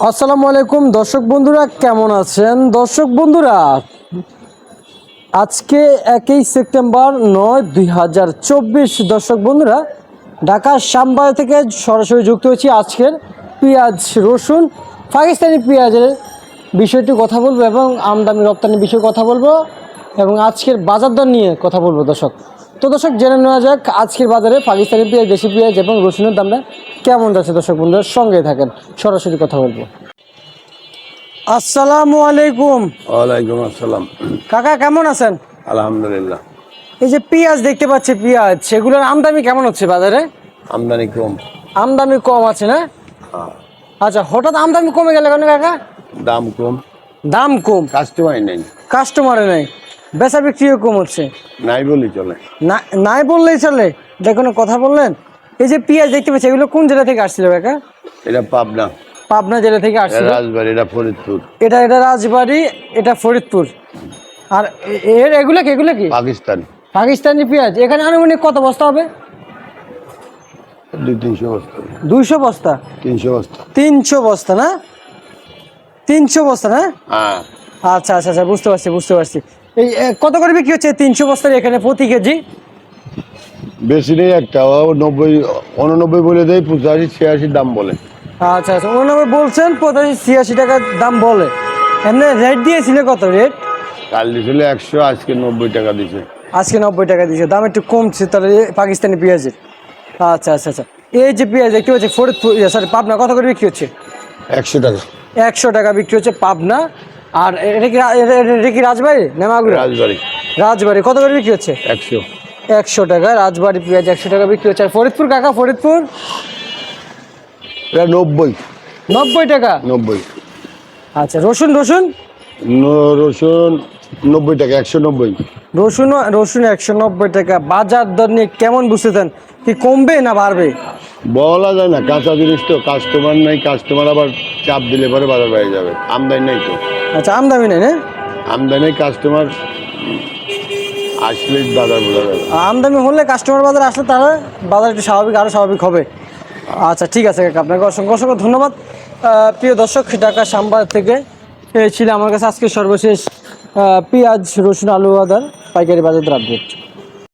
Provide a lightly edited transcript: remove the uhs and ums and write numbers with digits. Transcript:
আসসালামু আলাইকুম দর্শক বন্ধুরা, কেমন আছেন? দর্শক বন্ধুরা, আজকে 1 সেপ্টেম্বর 9, 2024। দর্শক বন্ধুরা, ঢাকা শ্যামবাজার থেকে সরাসরি যুক্ত হয়েছি। আজকের পেঁয়াজ রসুন পাকিস্তানি পেঁয়াজের বিষয়টি কথা বলবো এবং আমদানি রপ্তানির বিষয়ে কথা বলবো এবং আজকের বাজার দর নিয়ে কথা বলবো। দর্শক জেনে নেওয়া যাক আজকের বাজারে পাকিস্তানি পেঁয়াজ, দেশি পেঁয়াজ এবং রসুনের দামটা কেমন যাচ্ছে। দর্শক বন্ধুরা সঙ্গে থাকেন, সরাসরি কথা বলবো। আসসালামু আলাইকুম। ওয়ালাইকুম আসসালাম। কাকা কেমন আছেন? আলহামদুলিল্লাহ। এই যে পেঁয়াজ দেখতে পাচ্ছি, পেঁয়াজ সেগুলোর আমদানি কেমন হচ্ছে বাজারে? আমদানি কম। আমদানি কম আছে না? হ্যাঁ। আচ্ছা, হঠাৎ আমদানি কমে গেল কেন কাকা? দাম কম, দাম কম, কাস্টমার নেই। কাস্টমারে নাই, বেচা বিক্রিও কম হচ্ছে। নাই বলি চলে। না, নাই বললেই চলে। এটা কোনো কথা বললেন? এই যে পেঁয়াজ দেখতে পাচ্ছি, এগুলো কোন জেলা থেকে আসছিল কাকা? এটা পাবনা, পাবনা জেলা থেকে এটা আসছিল। রাজবাড়ি, এটা ফরিদপুর। এটা রাজবাড়ি, এটা ফরিদপুর। আর এগুলো কি? পাকিস্তান। পাকিস্তানি পেঁয়াজ। এখানে আনুমানিক কত বস্তা হবে? 200-300 বস্তা। 200 বস্তা? 300 বস্তা। 300 বস্তা না? 300 বস্তা না? হ্যাঁ। আচ্ছা আচ্ছা আচ্ছা, বুঝতে পারছি। এই কত করে বিক্রি হচ্ছে 300 বস্তার এখানে প্রতি কেজি? বেশি নেই, একটা 90-89 বলে দেয়, 85-86 দাম বলে। আচ্ছা আচ্ছা, 89 বলছেন, 85-86 টাকা দাম বলে। এমনি রেট দিয়েছিল কত রেট? কাল দিয়েছিল 100, আজকে 90 টাকা দিছে। আজকে 90 টাকা দিয়েছে, দাম একটু কমছে তাহলে পাকিস্তানি পেঁয়াজের। আচ্ছা আচ্ছা আচ্ছা, এই যে পেঁয়াজ দেখতে পাচ্ছি ফরিদপুর, সরি পাবনা, কত করে বিক্রি হচ্ছে? 100 টাকা। 100 টাকা বিক্রি হচ্ছে পাবনা। আর এটা কি রাজবাড়ি না মাগুরা? রাজবাড়ি। রাজবাড়ি কত করে বিক্রি হচ্ছে? 100। 100 টাকা রাজবাড়ি পেঁয়াজ 100 টাকা বিক্রি হচ্ছে। আর ফরিদপুর কাকা, ফরিদপুর? এটা 90। 90 টাকা। 90। আচ্ছা, রসুন? রসুন 90 টাকা, 190। রসুন 190 টাকা। বাজার দর নিয়ে কেমন বুঝতেছেন? কি কমবে না বাড়বে? বলা যায় না, কাঁচা জিনিস তো, কাস্টমার নাই, কাস্টমার আবার চাপ দিলে পরে বাজার বেড়ে যাবে। আমদানি নাই তো। আচ্ছা, আমদানি নেই না? আমদানি, কাস্টমার আসলে বাজার বোঝা যাবে। আমদানি হলে কাস্টমার বাজার আসলে তাহলে বাজার একটু স্বাভাবিক, আরও স্বাভাবিক হবে। আচ্ছা ঠিক আছে কাকা, আপনাকে অসংখ্য অসংখ্য ধন্যবাদ। প্রিয় দর্শক, ঢাকা শ্যামবাজার থেকে ছিল আমার কাছে আজকে সর্বশেষ পেঁয়াজ, রসুন, আলু, আদার পাইকারি বাজার আপডেট।